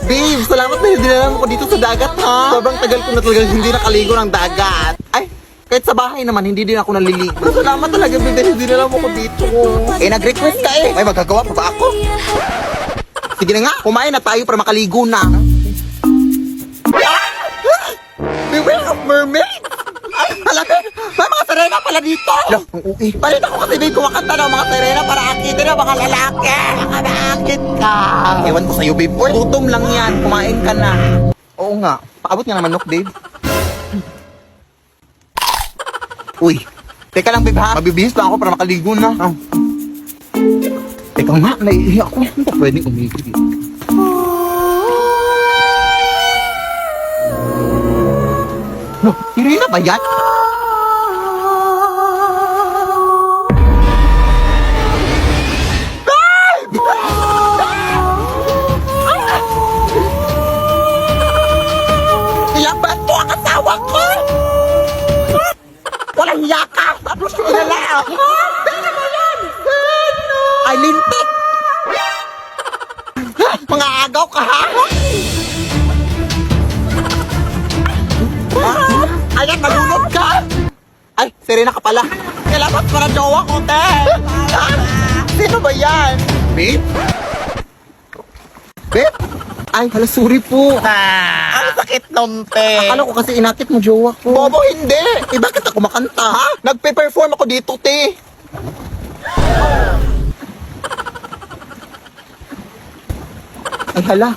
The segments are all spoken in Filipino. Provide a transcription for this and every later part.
Babe, salamat na dinala mo ko dito sa dagat, ha? Sobrang tagal ko na talaga hindi nakaligo ng dagat. Ay, kahit sa bahay naman, hindi din ako naliligo. Salamat talaga, babe, dahil dinala mo ko dito. Eh, nag-request ka eh. May magagawa pa ba ako? Sige na nga, kumain na tayo para makaligo na. Beware of mermaid! Ay, halaga! May mga sirena pala dito! Lo, ang uwi. Palit ako kasi babe kumakanta ng mga sirena para akitin na mga lalaki. Baka naakit ka. Ewan ko sa'yo, babe. Uy, gutom lang yan. Kumain ka na. Oo nga. Paabot nga naman, Nok, babe. Uy, teka lang, babe, ha? Mabibihis pa ako para makaligo na. Oh. Teka nga, naiiyak ako. Hindi pa pwedeng umigil. No, Irina ba yan? Ilaban mo ang asawa ko! Walang yakap! Tapos ko nila ako! Pwede mo yan! Ay, lintik! Mga agaw ka, ha? Ayan, nalunod ka! Ay, Serena ka pala. Kailangan para jowa ko, te! Sino ba yan? Babe? Babe? Ay, hala, sorry po. Ang sakit nun, te. Akala ko kasi inakit mo jowa ko. Bobo, hindi. Eh, bakit ako makanta, ha? Nagpe-perform ako dito, te. Ay, hala.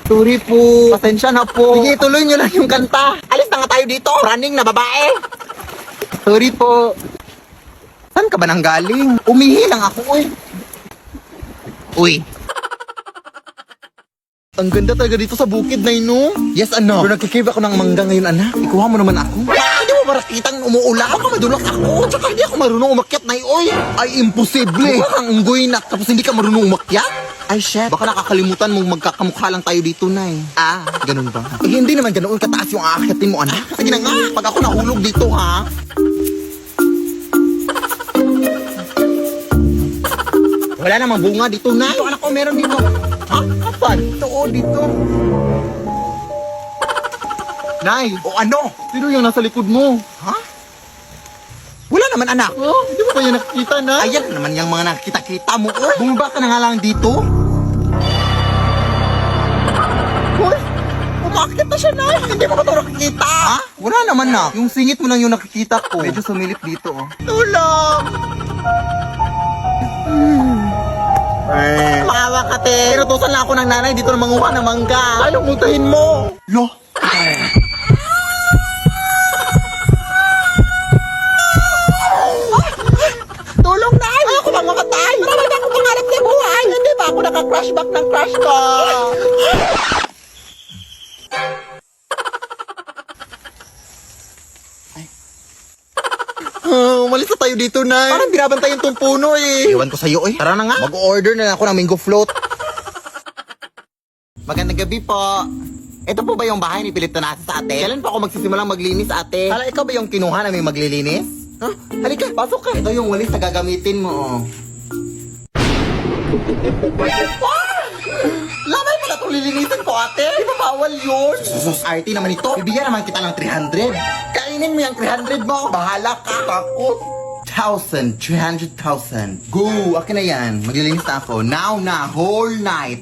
Sorry po. Pasensya na po. Sige, tuloy nyo lang yung kanta. Alis na nga tayo dito. Running na babae. Sorry po. Saan ka ba nang galing? Umihi lang ako, eh. Uy. Ang ganda talaga dito sa bukid na ino. Yes, ano? Pero nagkikiba ako ng mangga ngayon, anak. Ikuha mo naman ako. Hindi mo marakitang umuulan. Baka madulak ako. Tsaka hindi ako marunong umakyat na oy. Ay, imposible. Baka kang unggoy na tapos hindi ka marunong umakyat. Ay, chef, baka nakakalimutan mong magkakamukha lang tayo dito, Nay. Ah, ganun ba? Eh, hindi naman ganoon kataas yung aakyatin mo, anak. Sige na nga, pag ako nahulog dito, ha? Wala namang bunga dito, Nay. Ito, anak ko, meron dito. Ha? Kapan? Ito, dito. Nay, o ano? Sino yung nasa likod mo? Ha? Wala naman, anak. Oh, hindi mo pa yan nakikita, Nay. Ayan naman yung mga nakita-kita mo, oh. Bumaba ka na nga lang dito. Hoy, umakit na siya, Nay. Hindi mo ba ito nakikita? Ha? Wala naman, na. Yung singit mo lang yung nakikita ko. Medyo sumilip dito, oh. Tulong! Maawa ka, te. Inutusan lang ako ng nanay dito na manguha ng mangga. Ayaw mutahin mo. Lo. Tulong, Nay. Ako bang makatay? Marami akong pangarap na buhay. Hindi ba ako naka-crush back ng crush ko? Umalis na tayo dito, Nay. Parang binabantayan tong puno, eh. Iwan ko sa'yo, eh. Tara na nga. Mag-order na ako ng mango float. Magandang gabi po. Ito po ba yung bahay ni Pilip Tanasa sa ate? Kailan pa ako magsisimulang maglinis, ate? Hala, ikaw ba yung kinuha na may maglilinis? Huh? Halika, pasok ka. Ito yung walis na gagamitin mo, oh. Lamay pala itong lilinisin ko, ate. Di ba bawal yun? Sus, RT naman ito. Bibigyan naman kita ng 300. Kainin mo yung 300 mo. Bahala ka. Takot. 1,000, 300,000. Go! Akin na yan. Maglilinis na ako. Now na, whole night.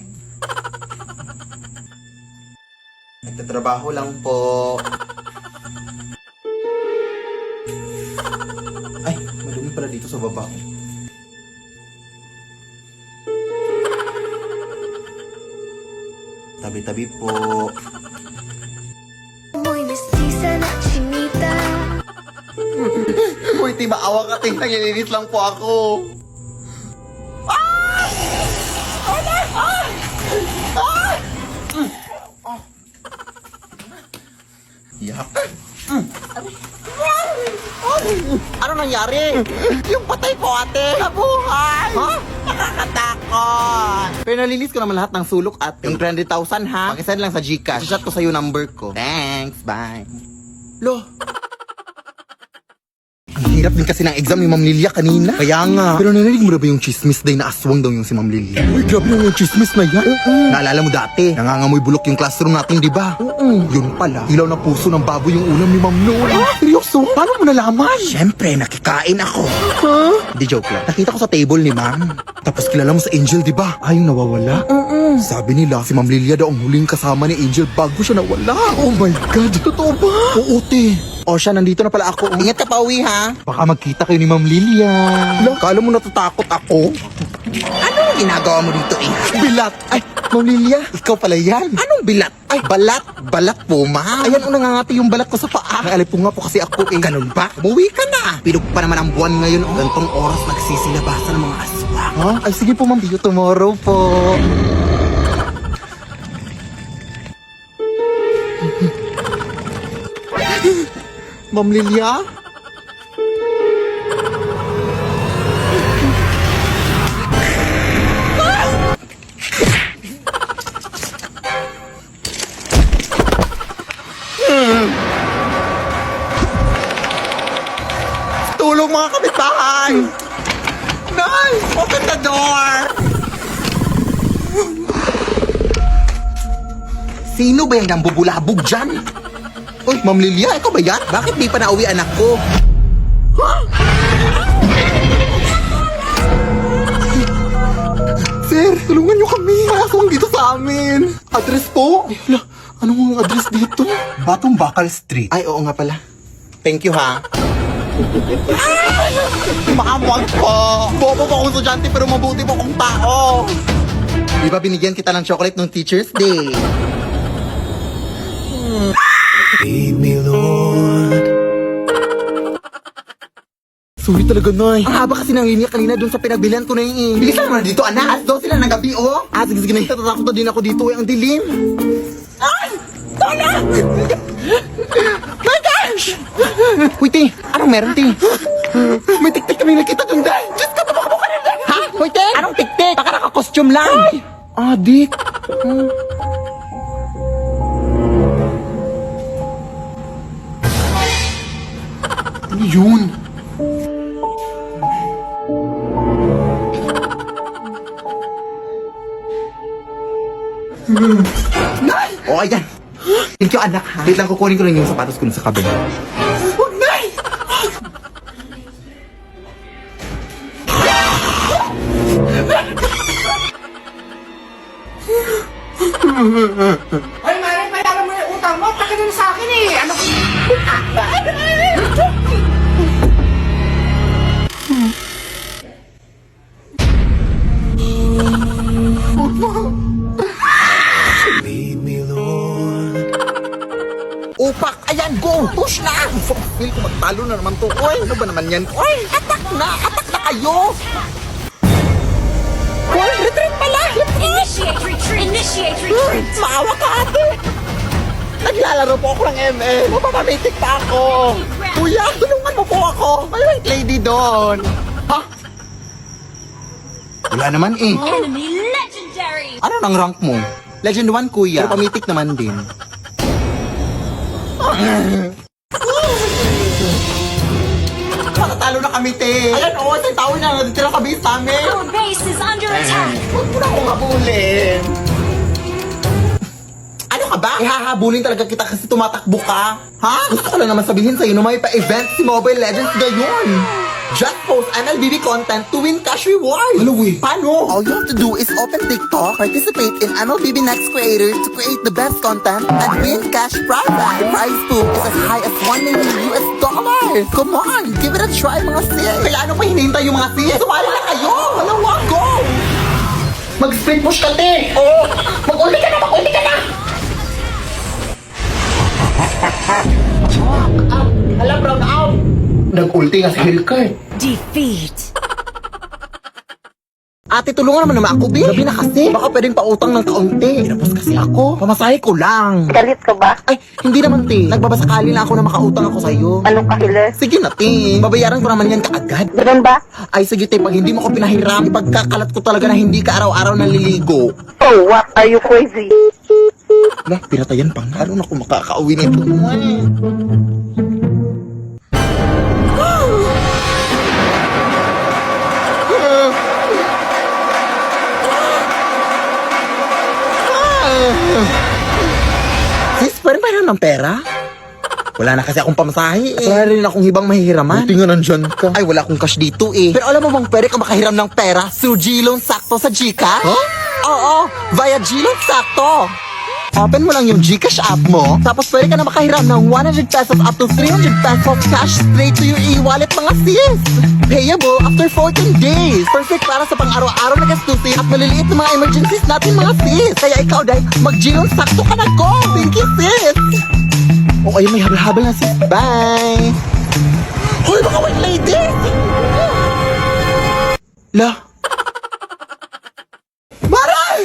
Nagtatrabaho lang po. Ay, madumi pala dito sa baba. Tabi-tabi po. Muy mestiza na chinita. Uy, ti maawa ka, ti. Naglilinis lang po ako. Ah! Ano? Ah! Ah! Yak. Ano nangyari? Yung patay po, ate. Nabuhay. Ha? Nakakatakot. Pero nalinis ko naman lahat ng sulok, ate. Yung 300,000, ha? Pakisend lang sa Gcash. I-chat ko sa'yo number ko. Thanks, bye. Lo. Ang Hirap din kasi ng exam ni Ma'am Lilia kanina. Kaya nga. Pero narinig mo na ba yung chismis day na aswang daw yung si Ma'am Lilia? Uy, grabe yung chismis na yan. Naalala mo dati, nangangamoy bulok yung classroom natin, di ba? Yun pala, ilaw na puso ng baboy yung ulam ni Ma'am noon. Seryoso? Paano mo nalaman? Siyempre, nakikain ako. Di joke lang. Nakita ko sa table ni Ma'am. Tapos kilala mo sa Angel, di ba? Yung nawawala? Sabi nila, si Ma'am Lilia daw ang huling kasama ni Angel bago siya nawala. Oh my God, totoo ba? Oo, te. O siya, nandito na pala ako. Ingat ka pa uwi, ha? Baka magkita kayo ni Ma'am Lilia. Kala mo natatakot ako? Anong ginagawa mo dito, eh? Bilat! Ay, Ma'am Lilia, ikaw pala yan. Anong bilat? Ay, balat. Balat po, ma'am. Ayan, nangangati yung balat ko sa paa. Naalipong nga po kasi ako, eh. Ganun ba? Umuwi ka na. Pinug pa naman ang buwan ngayon. Gantong oras nagsisilabasan ng mga aswang. Ha? Ay, sige po, ma'am. See you tomorrow po. Ma'am Lilia? Tulong mga kapitbahay! Nay! Open the door! Sino ba yung nambubulabog dyan? Uy, Ma'am Lilia, ikaw ba yan? Bakit di pa nauwi anak ko? Sir, tulungan niyo kami. Aswang dito sa amin. Address po? Ay, hala, anong address dito? Batong Bakal Street. Ay, oo nga pala. Thank you, ha? Maamwag po. Bobo po akong estudyante pero mabuti po akong tao. Di ba binigyan kita ng chocolate nung Teacher's Day? Lead me, Lord. Sorry talaga, Nay. Ang haba kasi ng linya kanina dun sa pinagbilihan ko na yung bilisan mo na dito, anak. Alas daw sila ng gabi, oh. Sige, sige, Nay. Natatakot na din ako dito, ang dilim. Ay! Tona! My gosh! Uy, Ti. Anong meron, Ti? May tik-tik kami nakita dun, Day. Diyos ka, tabaka ka na, Day. Ha? Uy, Ti. Anong tik-tik? Baka naka-costume lang. Ay! Adik. Ano yun? Nay! O, ayan. Thank you, anak, ha? Wait lang, kukunin ko lang yung sapatos ko sa kabila. Huwag, Nay! Ay, Mare, bayaran mo yung utang mo. Takin na sa akin eh. Ano? Lead me, Lord. Upak! Ayan, go! Push na! Feel ko magtalo na naman to. Uy, ano ba naman yan? Uy, atak na! Atak na kayo! Uy, retreat pala! Initiate retreat! Initiate retreat! Maawa ka, ate! Naglalaro po ako ng ML. Mapapamitik pa ako. Kuya, tulungan mo po ako. May white lady doon. Ha? Wala naman eh. Enemy legendary! Ano nang rank mo? Legend 1, kuya. Pero pamitik naman din. Nakatalo na kami, te. Ayan, oo. Isang tao na natitira sa base namin. Our base is under attack! Huwag mo na akong habulin. Ano ka ba? Ihahabulin talaga kita kasi tumatakbo ka. Ha? Gusto ko lang naman sabihin sa'yo na may pa-event si Mobile Legends ngayon. Just post MLBB content to win cash reward. Ano, paano? All you have to do is open TikTok, participate in MLBB Next Creators to create the best content, and win cash prize. The prize pool is as high as $1 million. Come on, give it a try, mga sis. Kaya ano pa hinihintay yung mga sis? Sumali na kayo! Walang go! Mag-sprint push ka, te! Oo! Mag-ulti ka na! Mag-ulti ka na! Hala, brown out! Nag-ulti nga sa Hellcard. Defeat! Ate, tulungan naman ako, Bi. Gabi na kasi. Baka pwedeng pautang ng kaunti. Pinapos kasi ako. Pamasahe ko lang. Galit ka ba? Ay, hindi naman, te. Nagbabasakali na ako na makautang ako sa'yo. Anong kahilis? Sige na, te. Babayaran ko naman yan kaagad. Ganun ba? Ay, sige, te. Pag hindi mo ko pinahiram, ipagkakalat ko talaga na hindi ka araw-araw naliligo. Oh, what? Are you crazy? Wala, pinatayan pa nga. Ano na kung makakauwi nito? pwede ba ng pera? Wala na kasi akong pamasahe eh. Wala rin akong hibang mahihiraman. Buti nga nandyan ka. Ay, wala akong cash dito eh. Pero alam mo bang pwede ka makahiram ng pera through G-Loan Sakto sa Gcash? Huh? Oo, via G-Loan Sakto. Open mo lang yung Gcash app mo, tapos pwede ka na makahiram ng 100 pesos up to 300 pesos cash straight to your e-wallet mga sis. Payable after 14 days. Perfect para sa pang-araw-araw na gastusin at maliliit na mga emergencies natin mga sis. Kaya ikaw, Day, mag-G-Loan Sakto ka na, go! Thank you, sis! Oh, ayun, may habal-habal na sis. Bye! Hoy, mga white lady! La! Maray!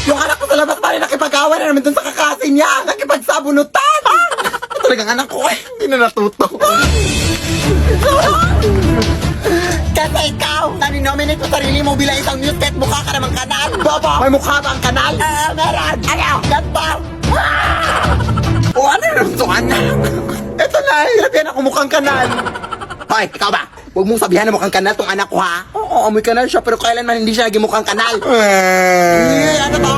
Yung anak ko sa labas pa rin nakipag-away na naman dun sa kakasin niya! Nakipagsabunutan! Talagang anak ko eh, hindi na natuto. Kasi ikaw, naninominate mo sarili mo bilang isang news kahit mukha ka namang kanal. Bobo, may mukha ba ang kanal? Meron! Ano? Ganto! O ano yun ito, anak? Eto na, hirapian ako mukhang kanal. Hoy, ikaw ba? Huwag mong sabihan na mukhang kanal tong anak ko, ha? Oo, amoy kanal siya, pero kailanman hindi siya naging mukhang kanal. Ano to?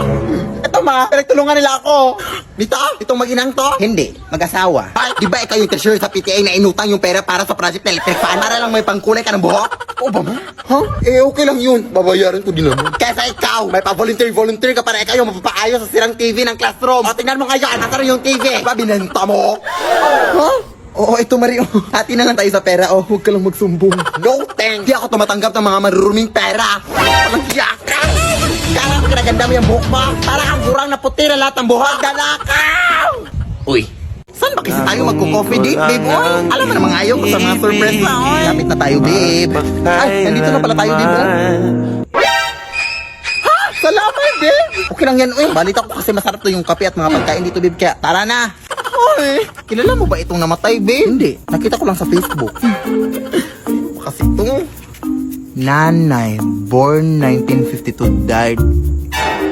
Ito ma, pinagtulungan nila ako. Dito, itong mag-inang to? Hindi, mag-asawa. Ay, di ba ikaw yung treasurer sa PTA na inutang yung pera para sa project na electric fan? Para lang may pangkulay ka ng buhok? Oo ba ma? Ha? Eh, okay lang yun. Babayaran ko din naman. Kesa ikaw, may pa-volunteer ka para ikaw yung mapapaayos sa sirang TV ng classroom. O, tingnan mo ngayon, nakaroon yung TV. Diba, binenta mo? Ha? Oo, ito Mario. Hati na lang tayo sa pera. Oh, huwag ka lang magsumbong. No thanks. Di ako tumatanggap ng mga maruruming pera. Walang yaka. Kala ko kinaganda mo yung buhok mo. Para kang gurang na puti na lahat ng buhok. Dalakaw! Uy, saan ba kasi tayo magko-coffee date, babe? Oy, alam mo namang ayaw ko sa mga surprise na. Oy, lapit na tayo, babe. Ay, nandito na pala tayo, babe. Ha? Salamat, babe. Okay lang yan, uy. Balita ko kasi masarap to yung kape at mga pagkain dito, babe. Kaya, tara na. Hoy, kilala mo ba itong namatay, babe? Hindi, nakita ko lang sa Facebook. Kasi ito, Nanay, born 1952, died.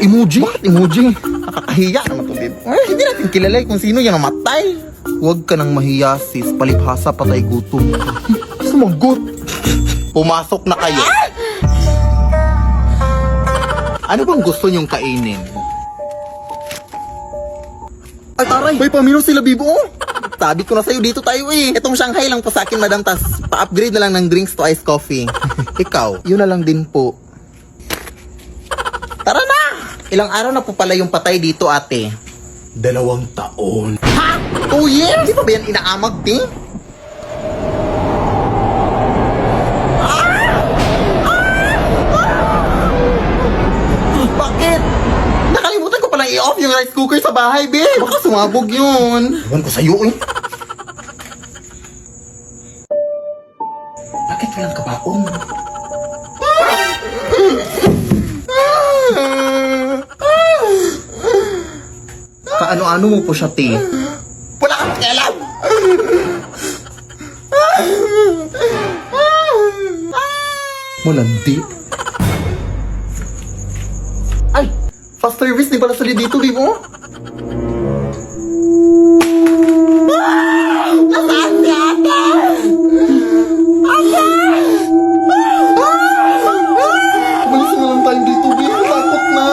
Emoji? Bakit emoji? Nakakahiya naman to, babe. Ay, hindi natin kilala kung sino yung namatay. Huwag ka nang mahiya, sis. Palibhasa, patay gutom. Sumagot. Pumasok na kayo. Ano bang gusto niyong kainin? Ay, taray! May pamino sila, Bibo! Sabi ko na sa'yo, dito tayo eh. Itong Shanghai lang po sa akin, madam, tas pa-upgrade na lang ng drinks to iced coffee. Ikaw, yun na lang din po. Tara na! Ilang araw na po pala yung patay dito, ate? 2 taon. Ha? 2 years? Di pa ba yan inaamag, di? Bakit? Nakalimutan ko palang i-off yung rice cooker sa bahay, babe. Baka sumabog yun. Ewan ko sa'yo, eh. Bakit walang kabaong? Kaano-ano mo po siya, te? Wala kang pakialam! Malandi. Ay! Fast service, di pala sali dito, di mo? Nasaan si ate? Ate! Umalis na lang tayo dito, babe. Takot na.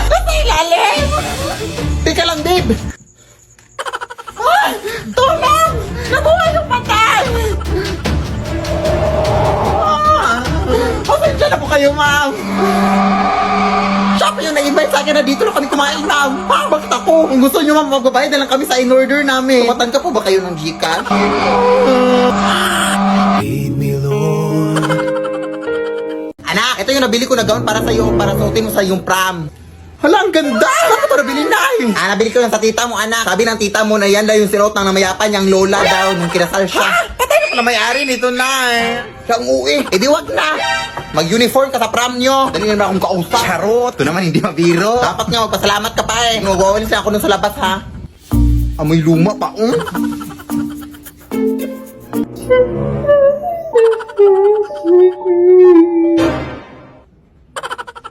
Nasa ilalim! Teka lang, babe. Tulong! Nabuhay yung patay! Pasensya na po kayo, ma'am. Siya pa yung na-invite sa akin na dito na kami kumain, ma'am. Bakit ako? Kung gusto nyo, ma'am, magbabayad na lang kami sa in-order namin. Tumatan ka po ba kayo ng Gcash? Lead me, Lord. Anak, ito yung nabili ko na gown para sa'yo, para suotin mo sa iyong prom. Hala, ang ganda! Saan ko ito nabili na eh? Nabili ko lang sa tita mo, anak. Sabi ng tita mo na yan daw yung sinuot ng namayapan niyang lola daw nung kinasal siya. Ha? Patay na pala may-ari nito na eh. Siya ang uwi. Eh di wag na. Mag-uniform ka sa prom nyo. Dali naman akong kausap. Charot. Ito naman hindi mabiro. Dapat nga magpasalamat ka pa eh. Nagwawalis na ako nun sa labas ha. Amoy luma pa, oh.